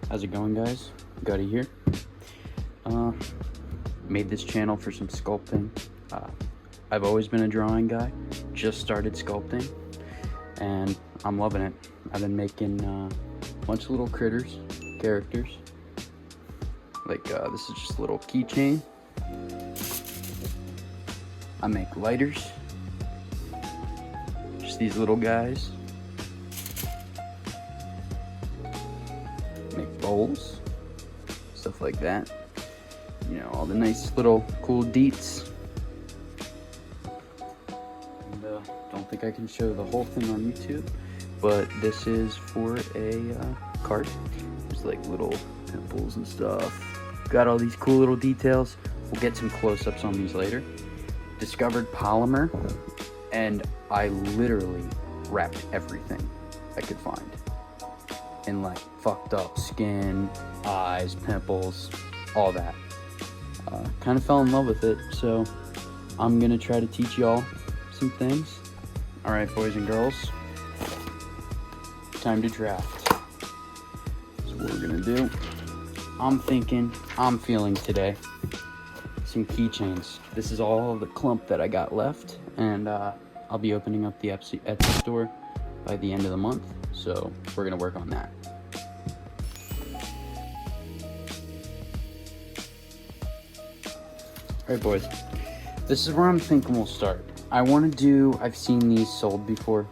How's it going, guys? Gutty here. Made this channel for some sculpting. I've always been a drawing guy, just started sculpting, and I'm loving it. I've been making a bunch of little characters. Like this is just a little keychain. I make lighters, just these little guys. Make bowls, stuff like that. You know, all the nice little cool deets. And don't think I can show the whole thing on YouTube, but this is for a card. There's like little pimples and stuff. Got all these cool little details. We'll get some close-ups on these later. Discovered polymer, and I literally wrapped everything I could find in like fucked up skin, eyes, pimples, all that. Kind of fell in love with it, so I'm gonna try to teach y'all some things. All right, boys and girls, time to draft. So what we're gonna do, I'm feeling today some keychains. This is all the clump that I got left, and I'll be opening up the Etsy store by the end of the month, so we're gonna work on that. Alright, boys, this is where I'm thinking we'll start. I've seen these sold before.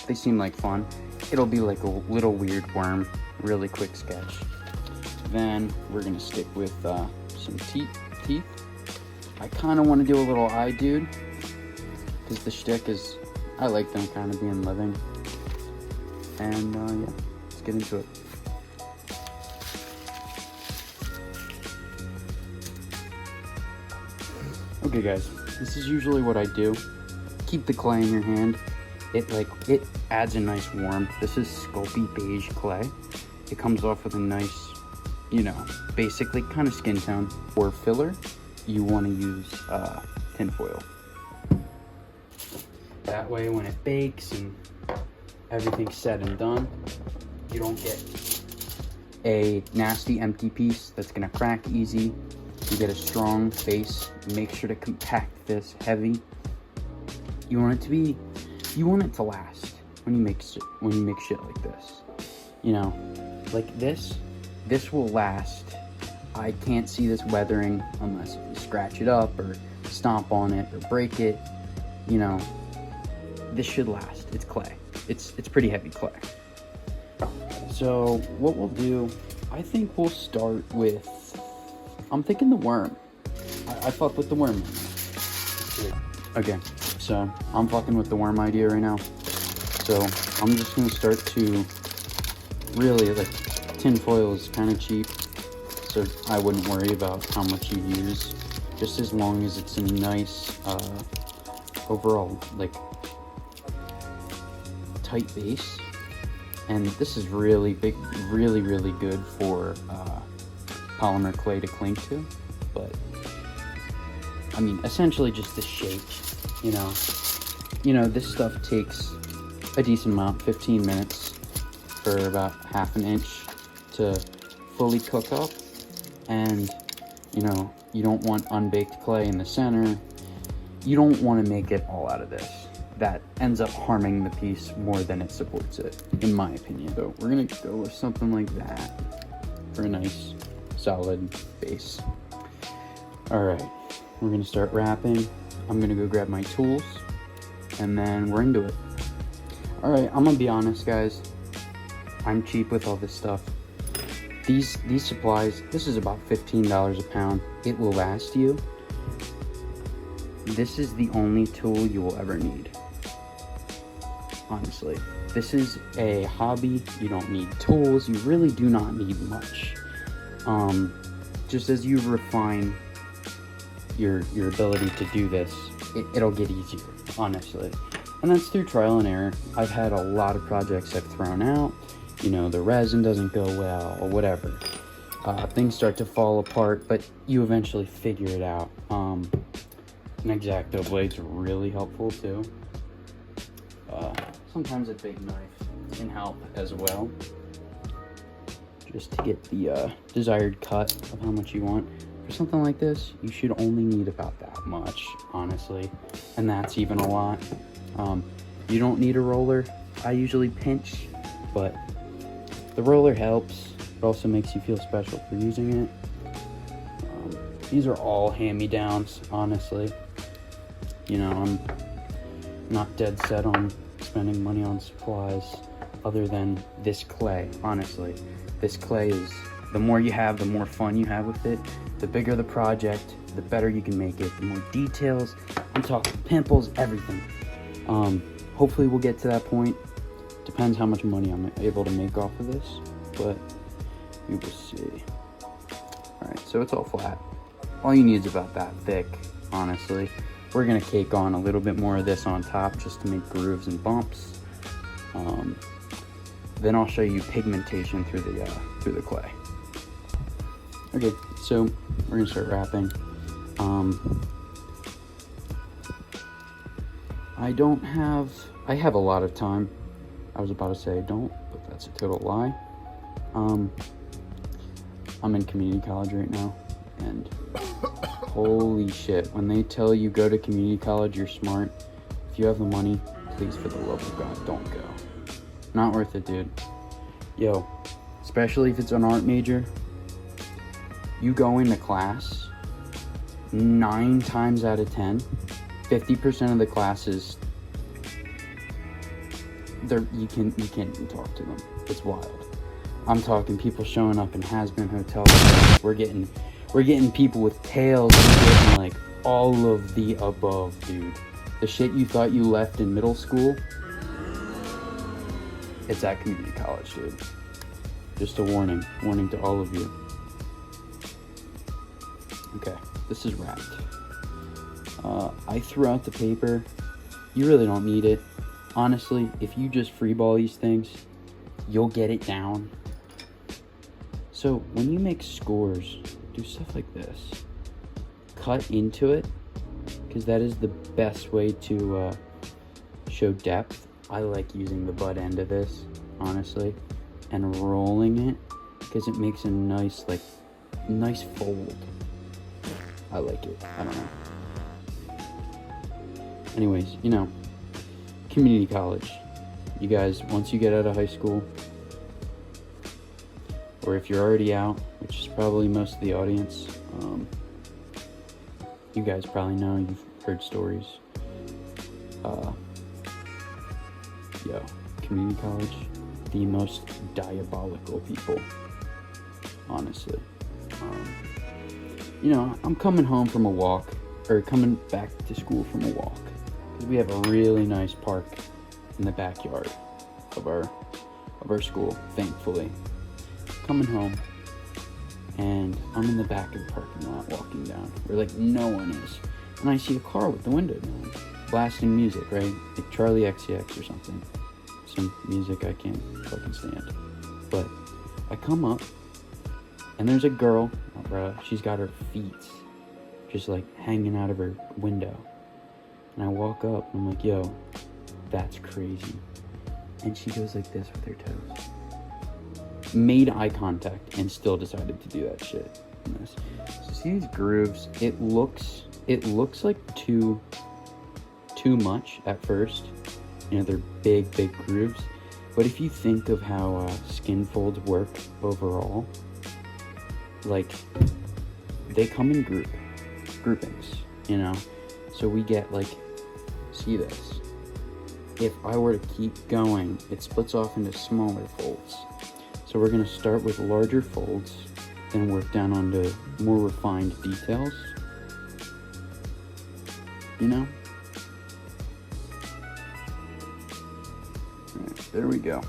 They seem like fun. It'll be like a little weird worm, really quick sketch. Then we're gonna stick with some teeth. I kind of want to do a little eye dude, because the shtick is, I like them kind of being living. And yeah, let's get into it. Okay, guys, this is usually what I do. Keep the clay in your hand. It adds a nice warmth. This is Sculpey beige clay. It comes off with a nice, you know, basically kind of skin tone. For filler, you want to use tin foil. That way, when it bakes and everything's said and done, you don't get a nasty empty piece that's gonna crack easy. You get a strong base. Make sure to compact this heavy. You want it to last when you make shit like this. You know, like this will last. I can't see this weathering unless you scratch it up or stomp on it or break it. You know, this should last. It's clay. It's pretty heavy clay. So what we'll do, I think we'll start with, I'm thinking the worm. I fuck with the worm. Okay, so I'm fucking with the worm idea right now. So I'm just gonna start to really, like, tin foil is kind of cheap, so I wouldn't worry about how much you use, just as long as it's a nice overall, like, tight base. And this is really big, really good for polymer clay to cling to. But I mean, essentially just the shape. You know, this stuff takes a decent amount, 15 minutes for about half an inch to fully cook up. And you know, you don't want unbaked clay in the center. You don't want to make it all out of this. That ends up harming the piece more than it supports it, in my opinion. So we're gonna go with something like that for a nice solid base. All right, we're gonna start wrapping. I'm gonna go grab my tools, and then we're into it. All right, I'm gonna be honest, guys. I'm cheap with all this stuff. These supplies, this is about $15 a pound. It will last you. This is the only tool you will ever need. Honestly, this is a hobby. You don't need tools. You really do not need much. Just as you refine your ability to do this, it'll get easier, honestly. And that's through trial and error. I've had a lot of projects I've thrown out. You know, the resin doesn't go well or whatever. Things start to fall apart, but you eventually figure it out. An X-Acto blade's really helpful too. Sometimes a big knife can help as well. just to get the desired cut of how much you want. For something like this, you should only need about that much, honestly, and that's even a lot. You don't need a roller. I usually pinch, but the roller helps. It also makes you feel special for using it. These are all hand-me-downs, honestly. You know, I'm not dead set on spending money on supplies other than this clay, honestly. This clay is, the more you have, the more fun you have with it. The bigger the project, the better you can make it. The more details, I'm talking pimples, everything. Hopefully we'll get to that point. Depends how much money I'm able to make off of this, but we will see. Alright, so it's all flat. All you need is about that thick, honestly. We're gonna cake on a little bit more of this on top just to make grooves and bumps. Then I'll show you pigmentation through the clay. Okay, so we're gonna start wrapping. I have a lot of time. I was about to say I don't, but that's a total lie. I'm in community college right now, and holy shit, when they tell you go to community college, you're smart. If you have the money, please, for the love of God, don't go. Not worth it, dude. Yo, especially if it's an art major, you go into class, 9 times out of 10, 50% of the classes, you can't even talk to them. It's wild. I'm talking people showing up in has-been hotels. We're getting people with tails. We're getting like all of the above, dude. The shit you thought you left in middle school, it's at community college, dude. Just a warning to all of you. Okay, this is wrapped. I threw out the paper. You really don't need it. Honestly, if you just freeball these things, you'll get it down. So when you make scores, do stuff like this. Cut into it, because that is the best way to show depth. I like using the butt end of this, honestly, and rolling it, because it makes a nice fold. I like it. I don't know. Anyways, you know, community college. You guys, once you get out of high school, or if you're already out, which is probably most of the audience, you guys probably know, you've heard stories. Community college, the most diabolical people, honestly. You know, I'm coming home from a walk, or coming back to school from a walk, because we have a really nice park in the backyard of our school, thankfully. Coming home, and I'm in the back of the parking lot walking down, where like no one is, and I see a car with the window down, blasting music, right? Like Charlie XCX or something. Some music I can't fucking stand. But I come up, and there's a girl, she's got her feet just like hanging out of her window. And I walk up, and I'm like, yo, that's crazy. And she goes like this with her toes. Made eye contact and still decided to do that shit. So see these grooves? It looks like too much at first. You know, they're big grooves. But if you think of how skin folds work overall, like they come in groupings, you know. So we get like, see this? If I were to keep going, it splits off into smaller folds. So we're gonna start with larger folds, then work down onto more refined details. You know? Alright, there we go.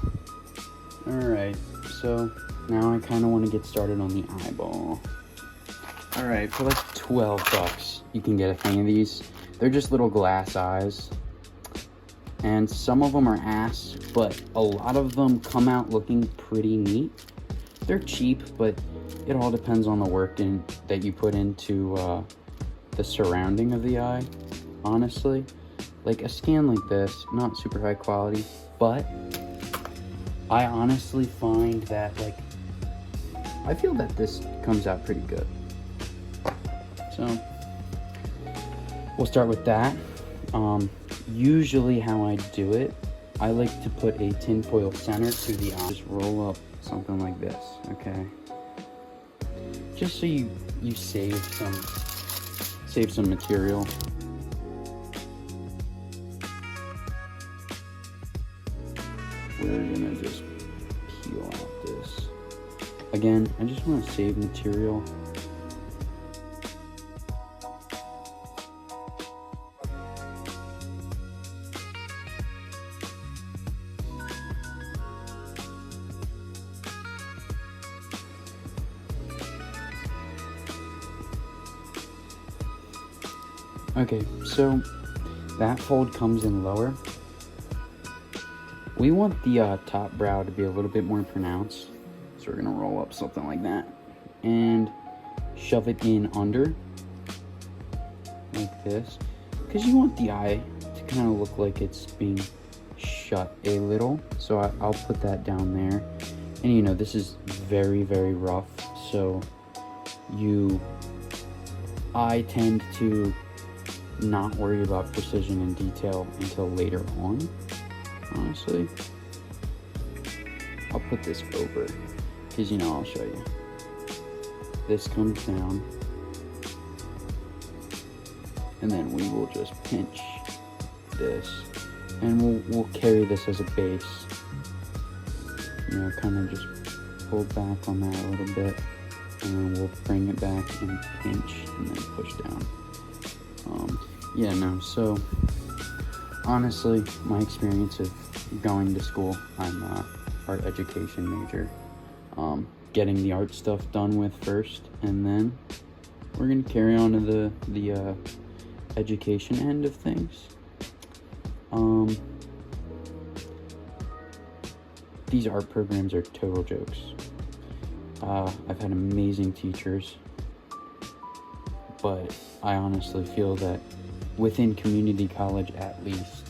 Alright, so now I kinda wanna get started on the eyeball. Alright, for like $12, you can get a thing of these. They're just little glass eyes. And some of them are ass, but a lot of them come out looking pretty neat. They're cheap, but it all depends on the work that you put into the surrounding of the eye, honestly. Like a scan like this, not super high quality, but I honestly find that like I feel that this comes out pretty good. So we'll start with that. Usually how I do it, I like to put a tinfoil center to the eye. Just roll up something like this, okay? Just so you save some material. We're gonna just peel out this. Again, I just want to save material. Okay, so that fold comes in lower. We want the top brow to be a little bit more pronounced. So we're gonna roll up something like that and shove it in under like this, because you want the eye to kind of look like it's being shut a little. So I'll put that down there. And you know, this is very, very rough, so I tend to not worry about precision and detail until later on, honestly. I'll put this over, because you know, I'll show you. This comes down, and then we will just pinch this, and we'll carry this as a base. You know, kind of just pull back on that a little bit, and then we'll bring it back and pinch, and then push down. Yeah, no, so honestly, my experience of going to school, I'm a art education major. Getting the art stuff done with first, and then we're gonna carry on to the education end of things. These art programs are total jokes. I've had amazing teachers, but I honestly feel that within community college, at least,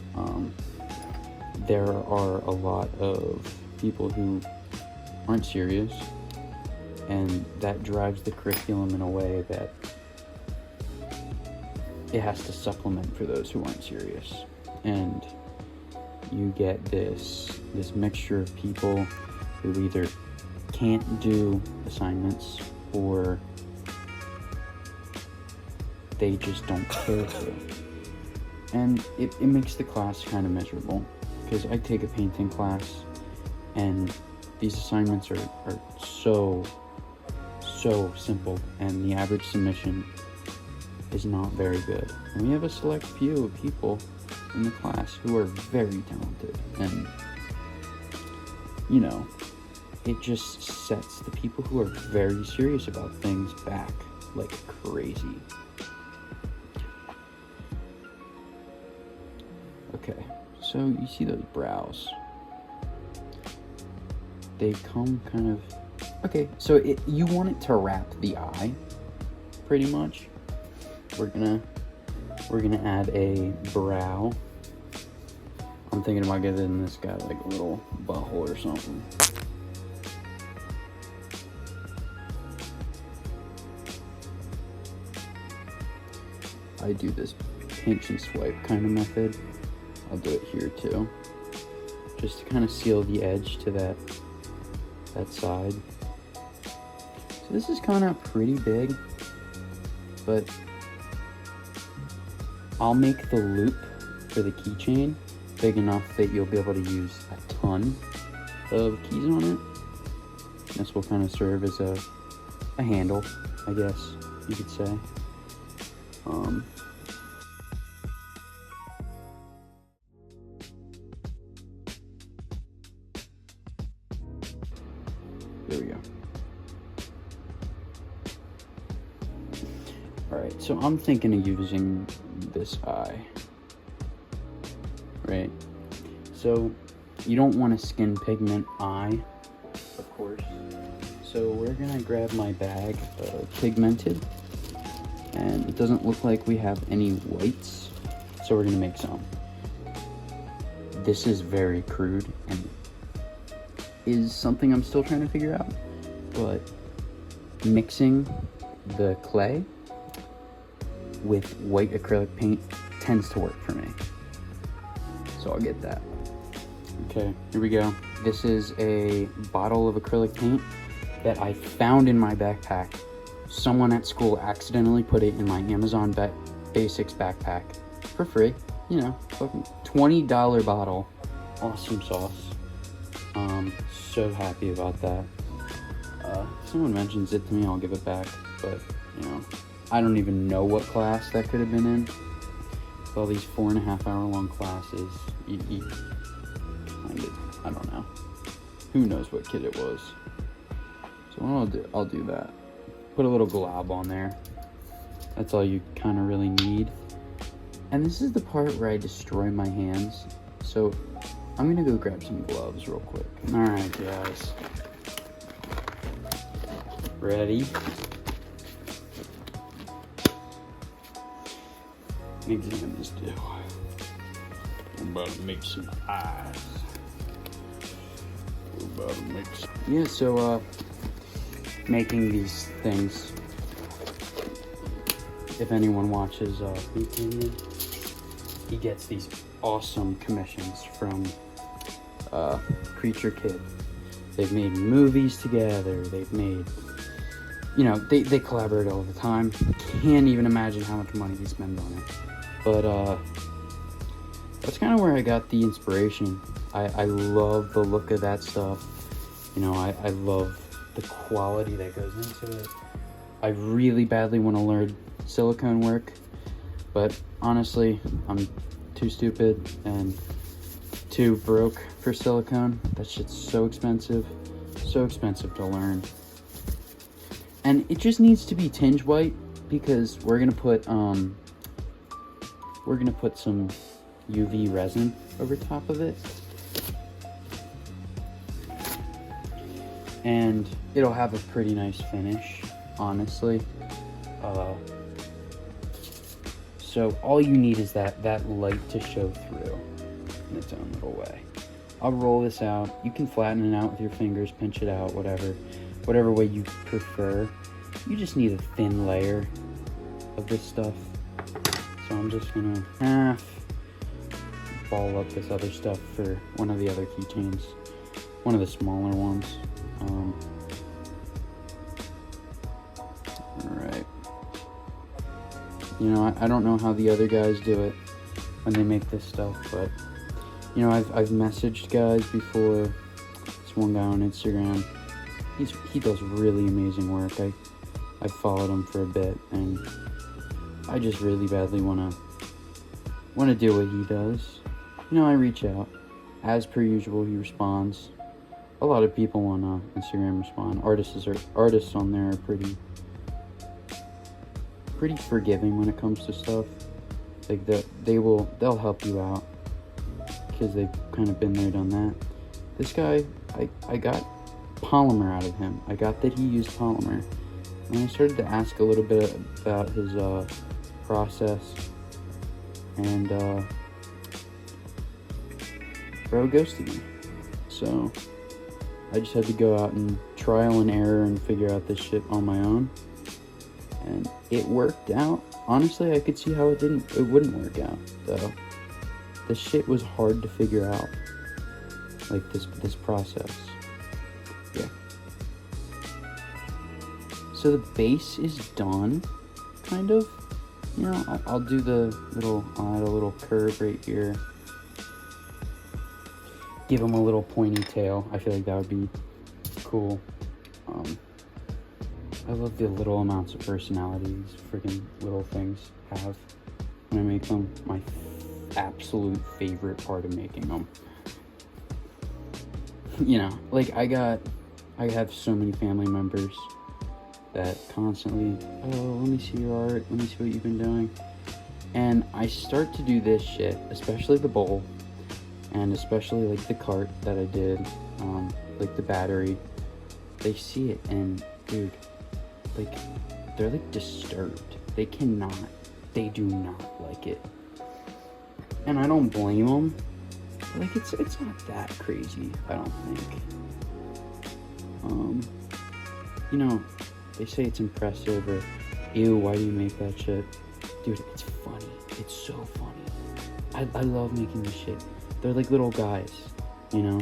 there are a lot of people who aren't serious, and that drives the curriculum in a way that it has to supplement for those who aren't serious. And you get this mixture of people who either can't do assignments or they just don't care to. And it makes the class kind of miserable, because I take a painting class and these assignments are so simple, and the average submission is not very good. And we have a select few of people in the class who are very talented, and you know, it just sets the people who are very serious about things back like crazy. Okay, so you see those brows, they come kind of, okay, so you want it to wrap the eye pretty much. We're gonna add a brow. I'm thinking about giving this guy like a little butthole or something. I do this pinch and swipe kind of method. I'll do it here too, just to kind of seal the edge to that side. So this is kind of pretty big, but I'll make the loop for the keychain big enough that you'll be able to use a ton of keys on it. This will kind of serve as a handle, I guess you could say. There we go. Alright, so I'm thinking of using this eye, right? So you don't want a skin pigment eye, of course. So we're gonna grab my bag of pigmented, and it doesn't look like we have any whites, so we're gonna make some. This is very crude and is something I'm still trying to figure out, but mixing the clay with white acrylic paint tends to work for me. So I'll get that. Okay, here we go. This is a bottle of acrylic paint that I found in my backpack. Someone at school accidentally put it in my Amazon Basics backpack for free. You know, fucking $20 bottle. Awesome sauce. So happy about that. If someone mentions it to me, I'll give it back. But, you know, I don't even know what class that could have been in. With all these 4.5 hour long classes, you kind of, I don't know. Who knows what kid it was. So what I'll do that. Put a little glob on there. That's all you kind of really need. And this is the part where I destroy my hands. So I'm gonna go grab some gloves real quick. All right, guys. Ready? Examine this deal. I'm about to make some eyes. We're about to make some... Yeah, so making these things. If anyone watches me, he gets these awesome commissions from Preacher Kid. They've made movies together. They've made, you know, they collaborate all the time. Can't even imagine how much money he spends on it. But that's kind of where I got the inspiration. I love the look of that stuff. You know, I love the quality that goes into it. I really badly want to learn silicone work, but honestly, I'm too stupid and too broke for silicone. That shit's so expensive to learn. And it just needs to be tinge white because we're gonna put some UV resin over top of it. And it'll have a pretty nice finish, honestly. So all you need is that light to show through in its own little way. I'll roll this out. You can flatten it out with your fingers, pinch it out, whatever way you prefer. You just need a thin layer of this stuff. So I'm just gonna half ball up this other stuff for one of the other keychains, one of the smaller ones. Alright. You know, I don't know how the other guys do it when they make this stuff, but, you know, I've messaged guys before. This one guy on Instagram, he does really amazing work. I followed him for a bit, and I just really badly want to do what he does. You know, I reach out. As per usual, he responds. A lot of people on Instagram respond. Artists on there are pretty forgiving when it comes to stuff. Like they'll help you out because they've kind of been there, done that. This guy, I got polymer out of him. I got that he used polymer, and I started to ask a little bit about his process, and bro ghosted me. So I just had to go out and trial and error and figure out this shit on my own. And it worked out. Honestly, I could see how it wouldn't work out, though. The shit was hard to figure out. Like this process. Yeah. So the base is done, kind of. You know, I'll do I'll add a little curve right here. Give him a little pointy tail. I feel like that would be cool. I love the little amounts of personality these freaking little things have when I make them. My absolute favorite part of making them. You know, like I have so many family members that constantly, oh, let me see your art, let me see what you've been doing. And I start to do this shit, especially the bowl, and especially like the cart that I did, like the battery. They see it and, dude, like, they're like disturbed. They do not like it. And I don't blame them. Like, it's not that crazy, I don't think. You know, they say it's impressive, or ew, why do you make that shit? Dude, it's funny. It's so funny. I love making this shit. They're like little guys, you know?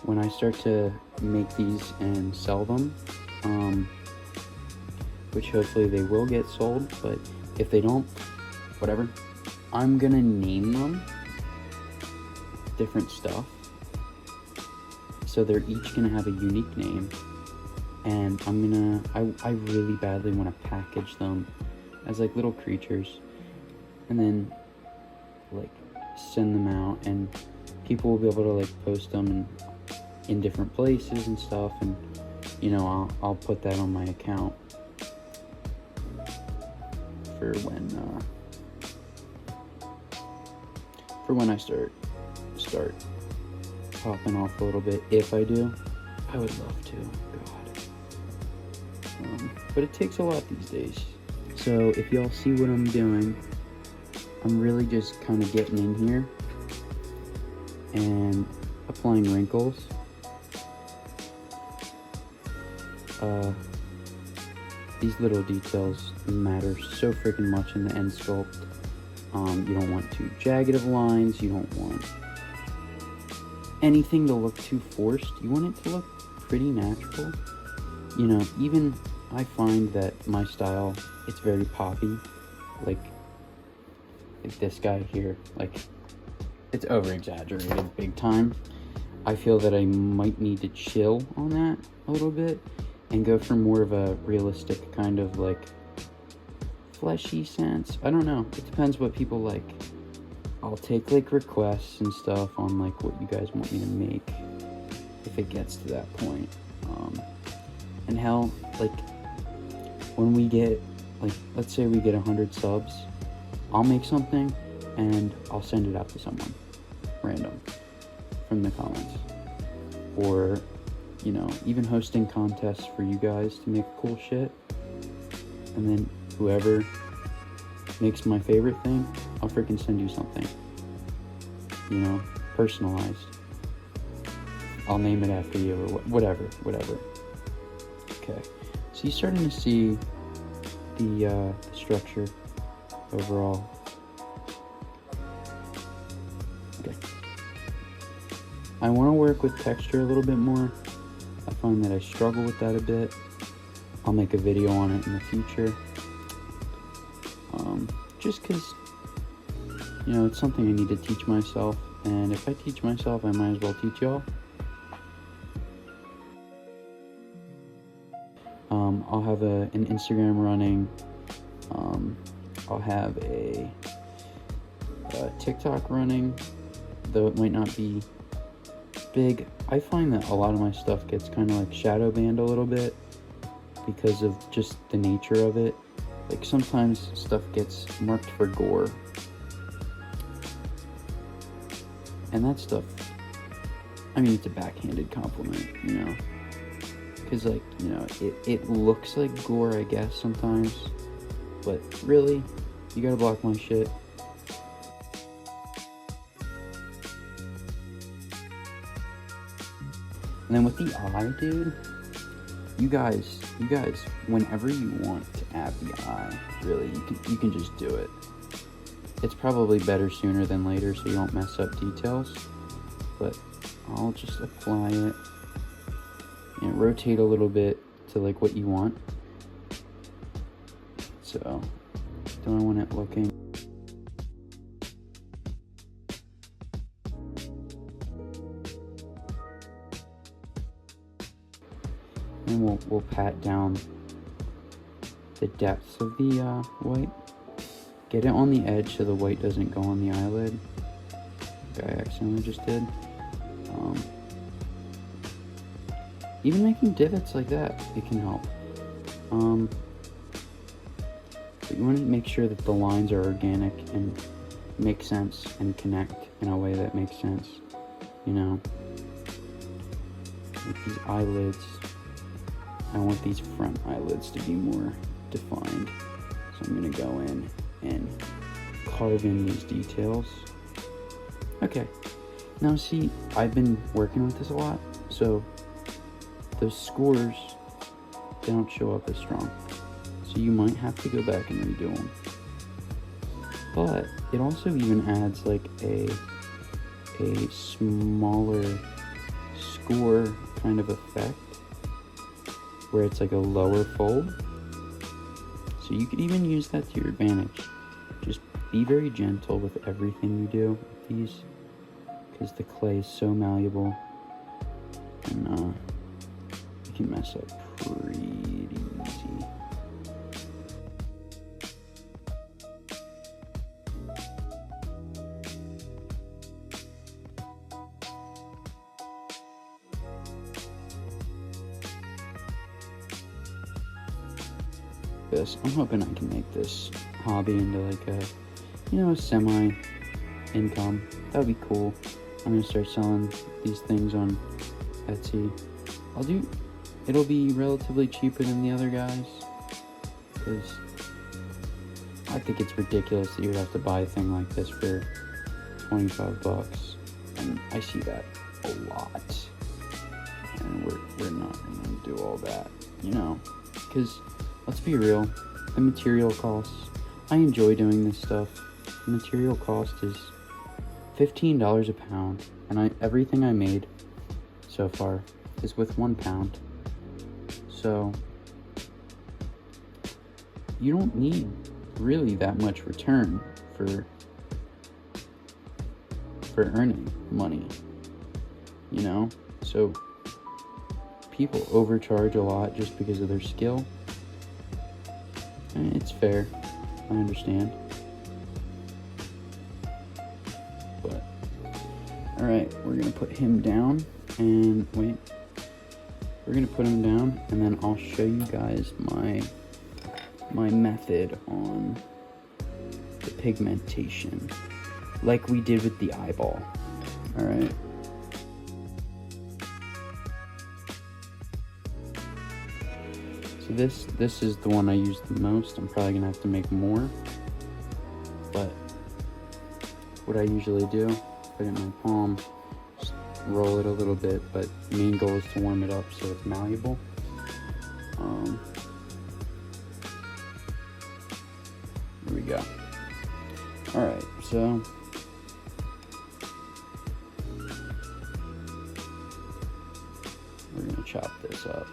When I start to make these and sell them, which hopefully they will get sold, but if they don't, whatever, I'm gonna name them different stuff. So they're each gonna have a unique name, and I really badly want to package them as like little creatures, and then like send them out, and people will be able to like post them in different places and stuff, and you know, I'll put that on my account for when I start popping off a little bit. If I do, I would love to, God. But it takes a lot these days. So if y'all see what I'm doing, I'm really just kind of getting in here and applying wrinkles. These little details matter so freaking much in the end sculpt. You don't want too jagged of lines. You don't want anything to look too forced. You want it to look pretty natural. You know, even I find that my style, it's very poppy. Like this guy here, like it's over exaggerated big time. I feel that I might need to chill on that a little bit and go for more of a realistic kind of like fleshy sense. I don't know, it depends what people like. I'll take like requests and stuff on like what you guys want me to make if it gets to that point. And hell, like when we get, like, let's say we get 100 subs, I'll make something and I'll send it out to someone random from the comments, or you know, even hosting contests for you guys to make cool shit, and then whoever makes my favorite thing, I'll freaking send you something, you know, personalized. I'll name it after you, or whatever. Okay, so you're starting to see the structure overall. Okay, I want to work with texture a little bit more. I find that I struggle with that a bit. I'll make a video on it in the future. Just because, you know, it's something I need to teach myself, and if I teach myself, I might as well teach y'all. I'll have an Instagram running. I'll have a TikTok running, though it might not be big. I find that a lot of my stuff gets kind of like shadow banned a little bit because of just the nature of it. Like sometimes stuff gets marked for gore, and that stuff, I mean, it's a backhanded compliment, you know, because like, you know, it looks like gore, I guess, sometimes, but really, you gotta block my shit. And then with the eye, dude, you guys, whenever you want to add the eye, really, you can just do it. It's probably better sooner than later, so you don't mess up details. But I'll just apply it and rotate a little bit to like what you want. So, don't want it looking. And we'll pat down the depths of the white. Get it on the edge so the white doesn't go on the eyelid, like I accidentally just did. Even making divots like that, it can help. But you want to make sure that the lines are organic and make sense and connect in a way that makes sense, you know. With these eyelids, I want these front eyelids to be more defined, so I'm going to go in and carve in these details. Okay, now see, I've been working with this a lot, so those scores they don't show up as strong. So you might have to go back and redo them. But it also even adds like a smaller score kind of effect, where it's like a lower fold. So you could even use that to your advantage. Just be very gentle with everything you do with these, because the clay is so malleable, and you can mess up pretty easy. I'm hoping I can make this hobby into like a semi income. That would be cool. I'm gonna start selling these things on Etsy. It'll be relatively cheaper than the other guys, because I think it's ridiculous that you would have to buy a thing like this for $25, and I see that a lot, and we're not gonna do all that, because let's be real, the material costs, I enjoy doing this stuff. The material cost is $15 a pound, and everything I made so far is with 1 pound. So you don't need really that much return for earning money, So people overcharge a lot just because of their skill. And it's fair, I understand. But alright, we're gonna put him down, and wait. We're gonna put him down, and then I'll show you guys my method on the pigmentation, like we did with the eyeball. Alright. So this is the one I use the most. I'm probably gonna have to make more, but what I usually do, put it in my palm, just roll it a little bit, but the main goal is to warm it up so it's malleable. Here we go. Alright, so we're gonna chop this up.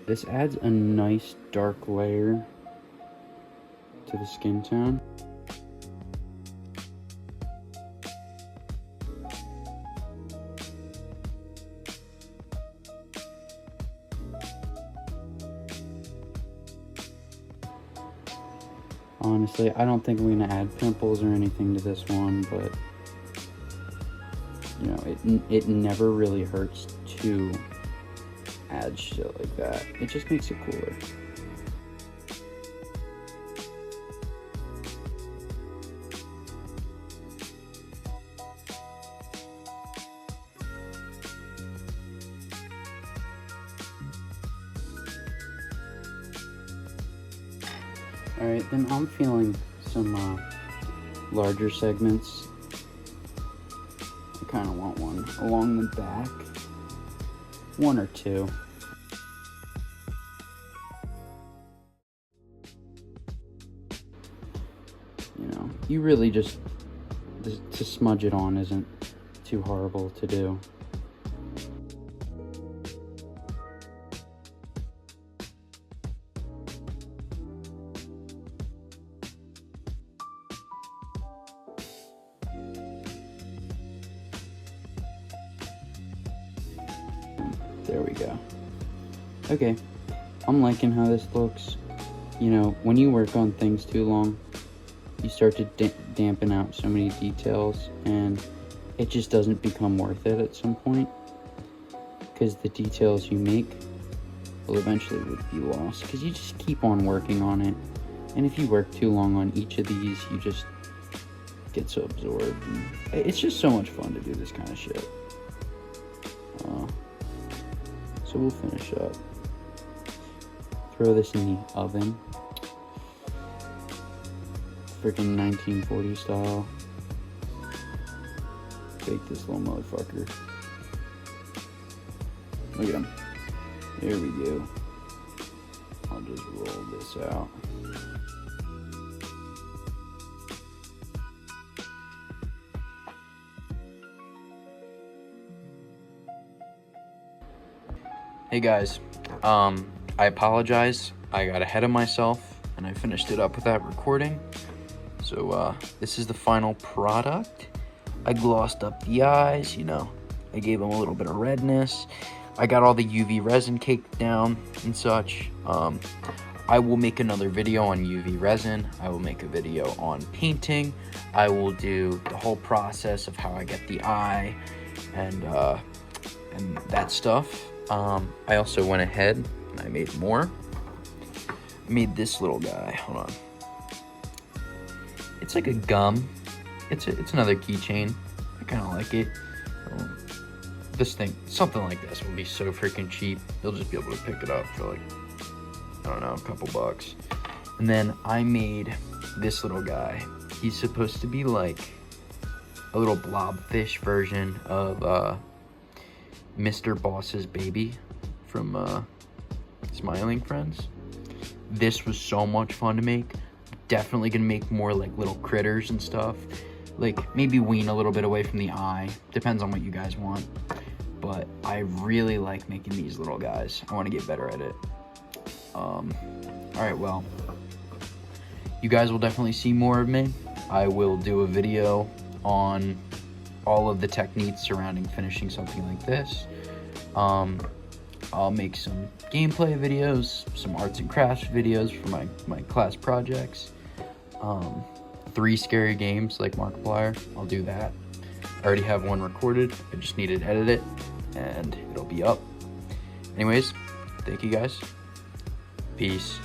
This adds a nice dark layer to the skin tone. Honestly, I don't think I'm gonna add pimples or anything to this one, but it never really hurts to add shit like that. It just makes it cooler. Alright, then I'm feeling some larger segments. I kind of want one along the back. 1 or 2. You really just to smudge it on isn't too horrible to do. There we go. Okay, I'm liking how this looks. When you work on things too long, you start to dampen out so many details, and it just doesn't become worth it at some point, because the details you make will eventually be lost, because you just keep on working on it, and if you work too long on each of these, you just get so absorbed, and it's just so much fun to do this kind of shit. So we'll finish up. Throw this in the oven. Freaking 1940 style. Bake this little motherfucker. Look at him. There we go. I'll just roll this out. Hey guys, I apologize. I got ahead of myself and I finished it up without recording. So this is the final product. I glossed up the eyes, you know, I gave them a little bit of redness. I got all the UV resin caked down and such. I will make another video on UV resin. I will make a video on painting. I will do the whole process of how I get the eye and that stuff. I also went ahead and I made more. I made this little guy. Hold on. It's like a gum. It's another keychain. I kind of like it. This thing, something like this will be so freaking cheap. You'll just be able to pick it up for like, I don't know, a couple bucks. And then I made this little guy. He's supposed to be like a little blobfish version of Mr. Boss's baby from Smiling Friends. This was so much fun to make. Definitely gonna make more like little critters and stuff. Like maybe wean a little bit away from the eye. Depends on what you guys want. But I really like making these little guys. I want to get better at it. Alright, well, you guys will definitely see more of me. I will do a video on all of the techniques surrounding finishing something like this. I'll make some gameplay videos, some arts and crafts videos for my class projects. 3 scary games like Markiplier, I'll do that. I already have one recorded, I just need to edit it, and it'll be up. Anyways, thank you guys. Peace.